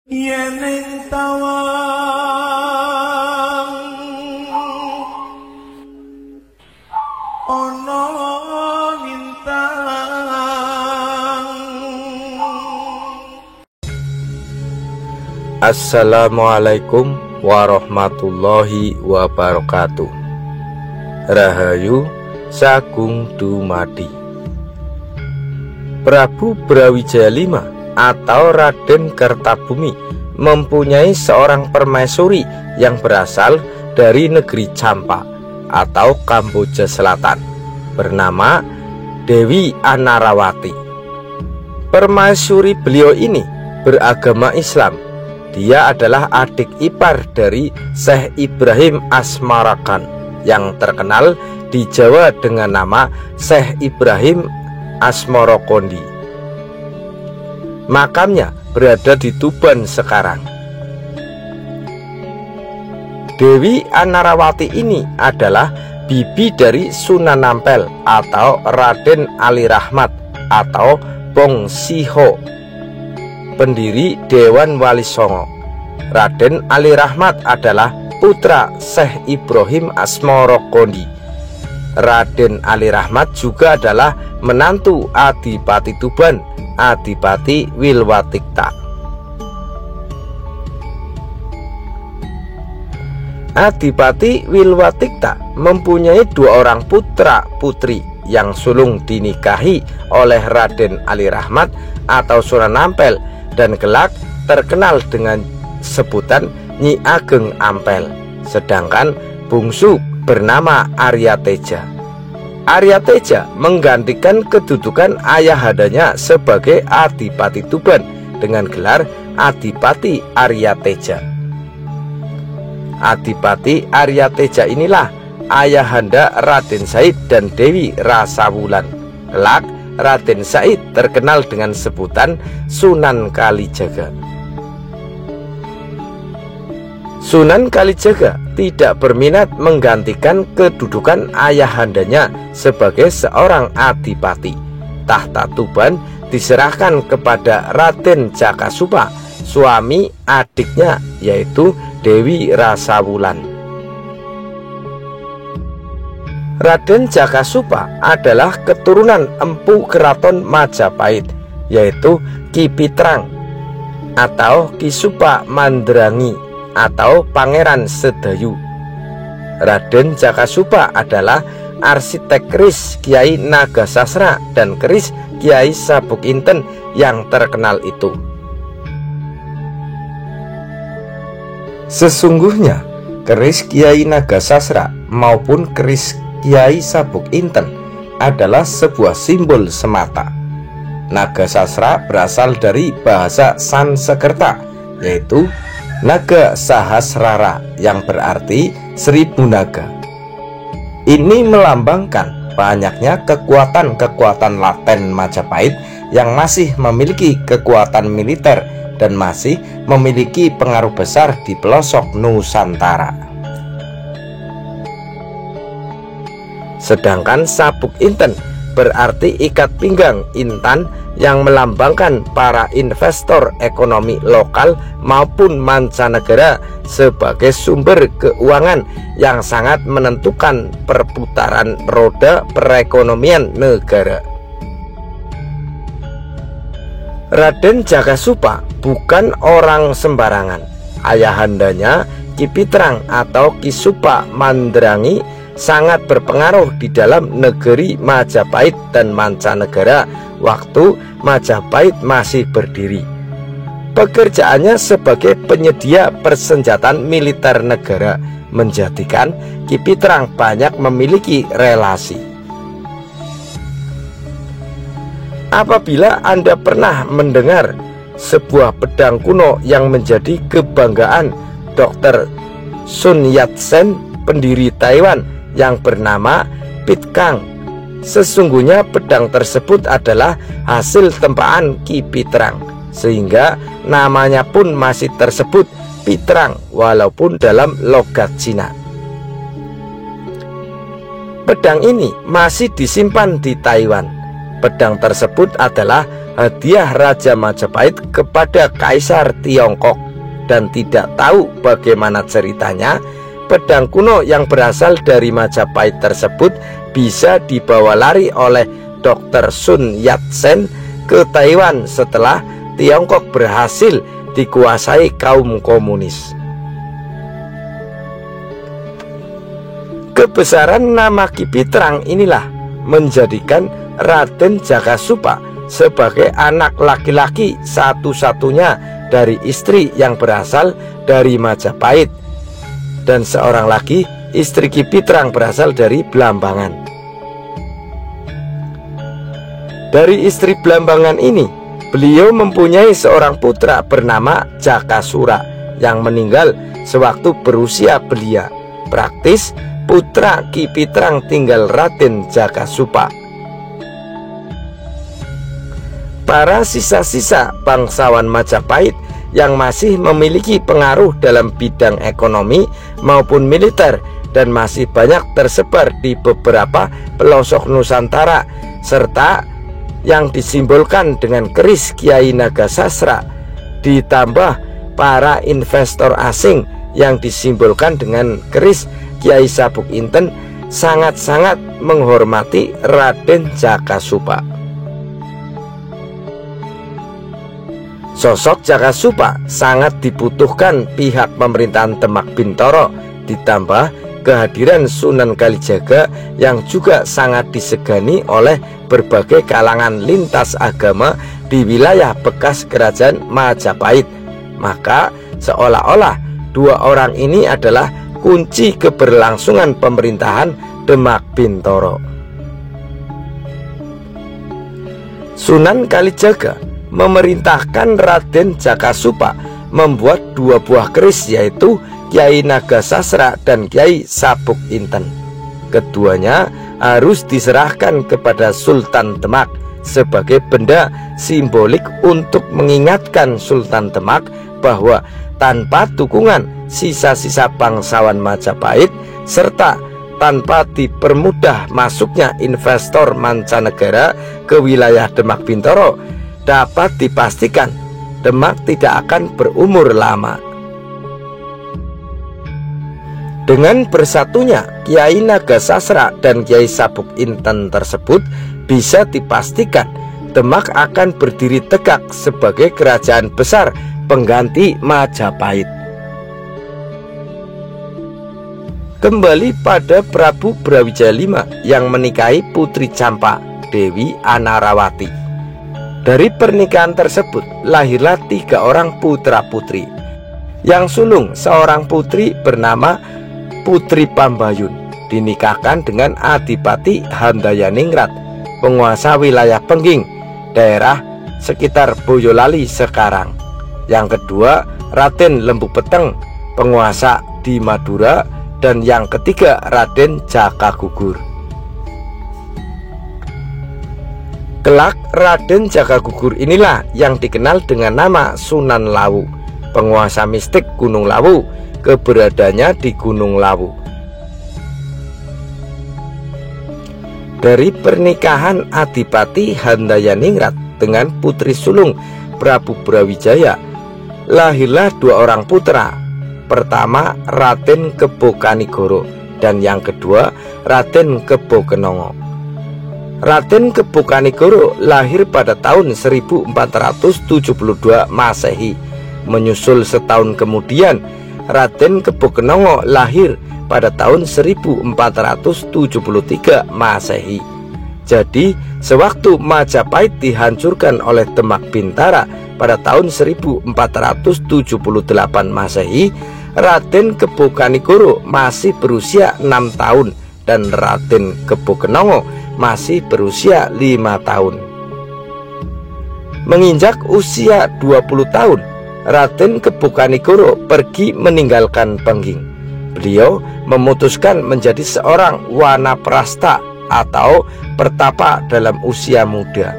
yen ing tawang ana lintang. Assalamualaikum warahmatullahi wabarakatuh. Rahayu Sagung Dumadi. Prabu Brawijaya V atau Raden Kertabumi mempunyai seorang permaisuri yang berasal dari negeri Campa atau Kamboja Selatan, bernama Dewi Anarawati. Permaisuri beliau ini beragama Islam. Dia adalah adik ipar dari Syekh Ibrahim Asmarakan yang terkenal di Jawa dengan nama Syekh Ibrahim Asmorokondi. Makamnya berada di Tuban sekarang. Dewi Anarawati ini adalah bibi dari Sunan Ampel atau Raden Ali Rahmat atau Bong Siho, pendiri Dewan Wali Songo. Raden Ali Rahmat adalah putra Syekh Ibrahim Asmorokondi. Raden Ali Rahmat juga adalah menantu Adipati Tuban, Adipati Wilwatikta. Adipati Wilwatikta mempunyai dua orang putra putri yang sulung dinikahi oleh Raden Ali Rahmat atau Sunan Ampel dan kelak terkenal dengan sebutan Nyi Ageng Ampel, sedangkan bungsu bernama Arya Teja. Arya Teja menggantikan kedudukan ayahandanya sebagai Adipati Tuban dengan gelar Adipati Arya Teja. Adipati Arya Teja inilah ayahanda Raden Said dan Dewi Rasawulan. Kelak Raden Said terkenal dengan sebutan Sunan Kalijaga. Sunan Kalijaga tidak berminat menggantikan kedudukan ayahandanya sebagai seorang adipati. Tahta Tuban diserahkan kepada Raden Jakasupa, suami adiknya yaitu Dewi Rasawulan. Raden Jakasupa adalah keturunan empu keraton Majapahit, yaitu Ki Pitrang atau Ki Supa Mandrangi atau Pangeran Sedayu. Raden Jakasupa adalah arsitek keris Kiai Nagasasra dan keris Kiai Sabuk Inten yang terkenal itu. Sesungguhnya keris Kiai Nagasasra maupun keris Kiai Sabuk Inten adalah sebuah simbol semata. Nagasasra berasal dari bahasa Sanskerta, yaitu Naga Sahasrara yang berarti 1000 naga. Ini melambangkan banyaknya kekuatan-kekuatan laten Majapahit yang masih memiliki kekuatan militer dan masih memiliki pengaruh besar di pelosok Nusantara. Sedangkan Sabuk Inten berarti ikat pinggang intan yang melambangkan para investor ekonomi lokal maupun mancanegara sebagai sumber keuangan yang sangat menentukan perputaran roda perekonomian negara. Raden Jakasupa bukan orang sembarangan. Ayahandanya Ki Pitrang atau Ki Supa Mandrangi sangat berpengaruh di dalam negeri Majapahit dan mancanegara waktu Majapahit masih berdiri. Pekerjaannya sebagai penyedia persenjataan militer negara menjadikan Ki Pitrang banyak memiliki relasi. Apabila Anda pernah mendengar sebuah pedang kuno yang menjadi kebanggaan Dr. Sun Yat-sen, pendiri Taiwan, yang bernama Pitkang, sesungguhnya pedang tersebut adalah hasil tempaan Ki Pitrang, sehingga namanya pun masih tersebut Pitrang walaupun dalam logat Cina. Pedang ini masih disimpan di Taiwan. Pedang tersebut adalah hadiah Raja Majapahit kepada Kaisar Tiongkok, dan tidak tahu bagaimana ceritanya pedang kuno yang berasal dari Majapahit tersebut bisa dibawa lari oleh Dr. Sun Yat-sen ke Taiwan setelah Tiongkok berhasil dikuasai kaum komunis. Kebesaran nama Ki Pitrang inilah menjadikan Raden Jakasupa sebagai anak laki-laki satu-satunya dari istri yang berasal dari Majapahit, dan seorang lagi istri Ki Pitrang berasal dari Blambangan. Dari istri Blambangan ini, beliau mempunyai seorang putra bernama Jakasura yang meninggal sewaktu berusia belia. Praktis putra Ki Pitrang tinggal Raden Jakasupa. Para sisa-sisa bangsawan Majapahit yang masih memiliki pengaruh dalam bidang ekonomi maupun militer dan masih banyak tersebar di beberapa pelosok Nusantara, serta yang disimbolkan dengan keris Kiai Nagasasra, ditambah para investor asing yang disimbolkan dengan keris Kiai Sabuk Inten, sangat-sangat menghormati Raden Jakasupa. Sosok Jakasupa sangat dibutuhkan pihak pemerintahan Demak Bintoro, ditambah kehadiran Sunan Kalijaga yang juga sangat disegani oleh berbagai kalangan lintas agama di wilayah bekas kerajaan Majapahit. Maka seolah-olah dua orang ini adalah kunci keberlangsungan pemerintahan Demak Bintoro. Sunan Kalijaga memerintahkan Raden Jakasupa membuat dua buah keris, yaitu Kiai Nagasasra dan Kiai Sabuk Inten. Keduanya harus diserahkan kepada Sultan Demak sebagai benda simbolik untuk mengingatkan Sultan Demak bahwa tanpa dukungan sisa-sisa bangsawan Majapahit serta tanpa dipermudah masuknya investor mancanegara ke wilayah Demak Bintoro, dapat dipastikan Demak tidak akan berumur lama. Dengan bersatunya Kiai Nagasasra dan Kiai Sabuk Inten tersebut, bisa dipastikan Demak akan berdiri tegak sebagai kerajaan besar pengganti Majapahit. Kembali pada Prabu Brawijaya V yang menikahi Putri Campa, Dewi Anarawati. Dari pernikahan tersebut lahirlah 3 orang putra-putri. Yang sulung seorang putri bernama Putri Pambayun, dinikahkan dengan Adipati Handayaningrat, penguasa wilayah Pengging, daerah sekitar Boyolali sekarang. Yang kedua Raden Lembu Peteng, penguasa di Madura. Dan yang ketiga Raden Jakagugur. Kelak Raden Jakagugur inilah yang dikenal dengan nama Sunan Lawu, penguasa mistik Gunung Lawu, keberadaannya di Gunung Lawu. Dari pernikahan Adipati Handayaningrat dengan putri sulung Prabu Brawijaya, lahirlah 2 orang putra. Pertama Raden Kebo Kanigoro dan yang kedua Raden Kebo Kenongo. Raden Kebo Kanigoro lahir pada tahun 1472 Masehi. Menyusul setahun kemudian Raden Kebo Kenongo lahir pada tahun 1473 Masehi. Jadi sewaktu Majapahit dihancurkan oleh Demak Bintara pada tahun 1478 Masehi, Raden Kebo Kanigoro masih berusia 6 tahun dan Raden Kebo Kenongo masih berusia 5 tahun. Menginjak usia 20 tahun, Raden Kebo Kanigoro pergi meninggalkan Pengging. Beliau memutuskan menjadi seorang wanaprasta atau pertapa dalam usia muda.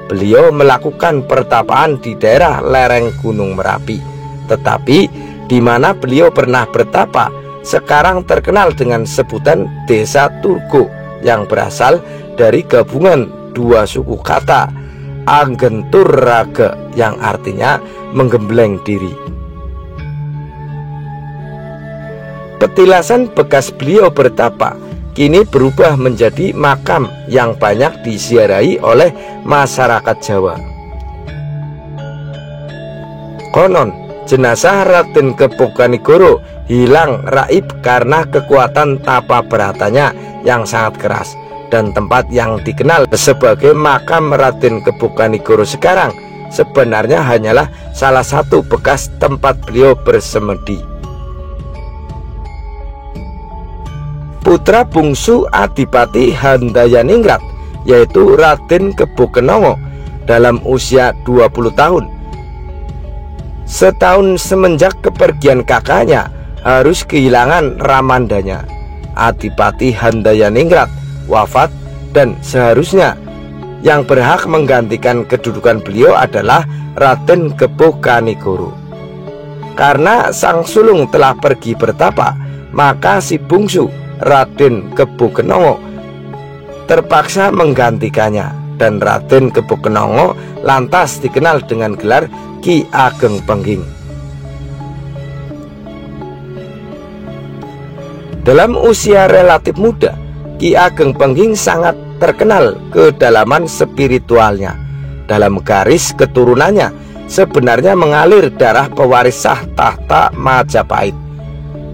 Beliau melakukan pertapaan di daerah lereng Gunung Merapi. Tetapi di mana beliau pernah bertapa sekarang terkenal dengan sebutan Desa Turgo, yang berasal dari gabungan 2 suku kata, anggentur raga, yang artinya menggembleng diri. Petilasan bekas beliau bertapa kini berubah menjadi makam yang banyak disiarahi oleh masyarakat Jawa. Konon jenazah Raden Kepokanigoro hilang raib karena kekuatan tapa beratanya yang sangat keras, dan tempat yang dikenal sebagai makam Raden Kepokanigoro sekarang sebenarnya hanyalah salah satu bekas tempat beliau bersemedi. Putra bungsu Adipati Handayaningrat, yaitu Raden Kebokenongo, dalam usia 20 tahun. Setahun semenjak kepergian kakaknya, harus kehilangan ramandanya. Adipati Handayaningrat wafat, dan seharusnya yang berhak menggantikan kedudukan beliau adalah Raden Kepokanigoro. Karena sang sulung telah pergi bertapa, maka si bungsu Raden Kebokenongo terpaksa menggantikannya, dan Raden Kebokenongo lantas dikenal dengan gelar Ki Ageng Pengging. Dalam usia relatif muda, Ki Ageng Pengging sangat terkenal kedalaman spiritualnya. Dalam garis keturunannya sebenarnya mengalir darah pewaris sah tahta Majapahit,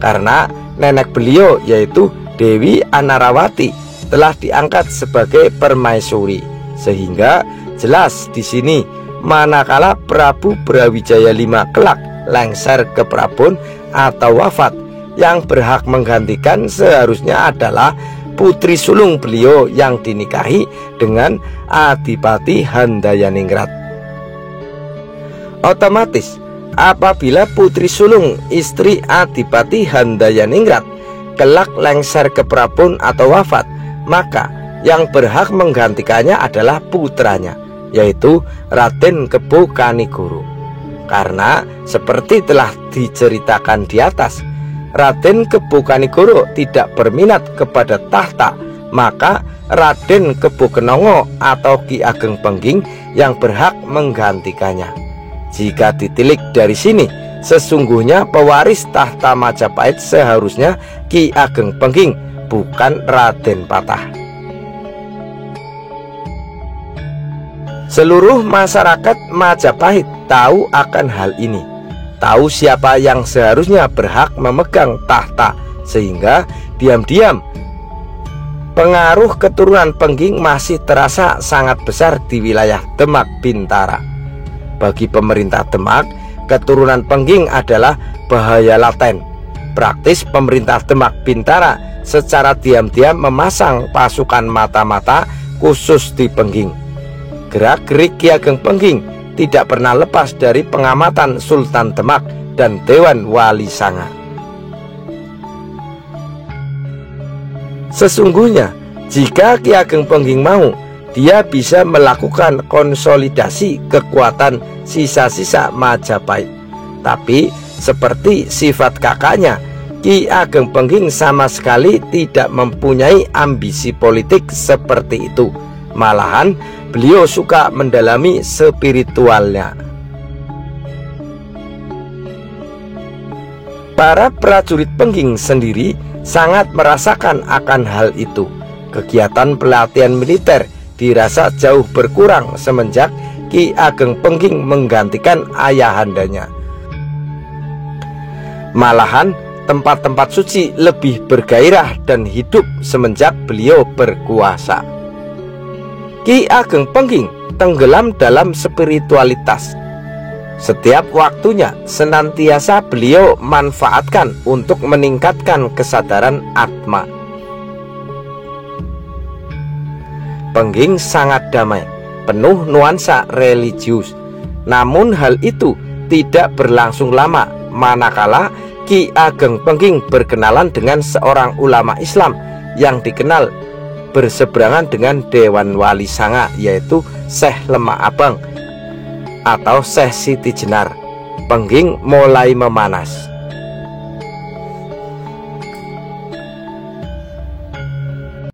karena nenek beliau yaitu Dewi Anarawati telah diangkat sebagai permaisuri, sehingga jelas di sini manakala Prabu Brawijaya V kelak lengser ke Prabon atau wafat, yang berhak menggantikan seharusnya adalah putri sulung beliau yang dinikahi dengan Adipati Handayaningrat. Otomatis apabila putri sulung istri Adipati Handayaningrat kelak lengser ke Prabon atau wafat, maka yang berhak menggantikannya adalah putranya, yaitu Raden Kepokanigoro. Karena seperti telah diceritakan di atas, Raden Kepokanigoro tidak berminat kepada tahta, maka Raden Kebokenongo atau Ki Ageng Pengging yang berhak menggantikannya. Jika ditilik dari sini, sesungguhnya pewaris tahta Majapahit seharusnya Ki Ageng Pengging, bukan Raden Patah. Seluruh masyarakat Majapahit tahu akan hal ini, tahu siapa yang seharusnya berhak memegang tahta, sehingga diam-diam pengaruh keturunan Pengging masih terasa sangat besar di wilayah Demak Bintara. Bagi pemerintah Demak, keturunan Pengging adalah bahaya laten. Praktis pemerintah Demak Bintara secara diam-diam memasang pasukan mata-mata khusus di Pengging. Gerak-gerik Ki Ageng Pengging tidak pernah lepas dari pengamatan Sultan Demak dan Dewan Wali Sanga. Sesungguhnya jika Ki Ageng Pengging mau, dia bisa melakukan konsolidasi kekuatan sisa-sisa Majapahit. Tapi seperti sifat kakaknya, Ki Ageng Pengging sama sekali tidak mempunyai ambisi politik seperti itu. Malahan beliau suka mendalami spiritualnya. Para prajurit Pengging sendiri sangat merasakan akan hal itu. Kegiatan pelatihan militer dirasa jauh berkurang semenjak Ki Ageng Pengging menggantikan ayahandanya. Malahan tempat-tempat suci lebih bergairah dan hidup semenjak beliau berkuasa. Ki Ageng Pengging tenggelam dalam spiritualitas. Setiap waktunya senantiasa beliau manfaatkan untuk meningkatkan kesadaran atma. Pengging sangat damai, penuh nuansa religius. Namun hal itu tidak berlangsung lama manakala Ki Ageng Pengging berkenalan dengan seorang ulama Islam yang dikenal berseberangan dengan Dewan Wali Sanga, yaitu Syekh Lemak Abang atau Syekh Siti Jenar. Pengging mulai memanas.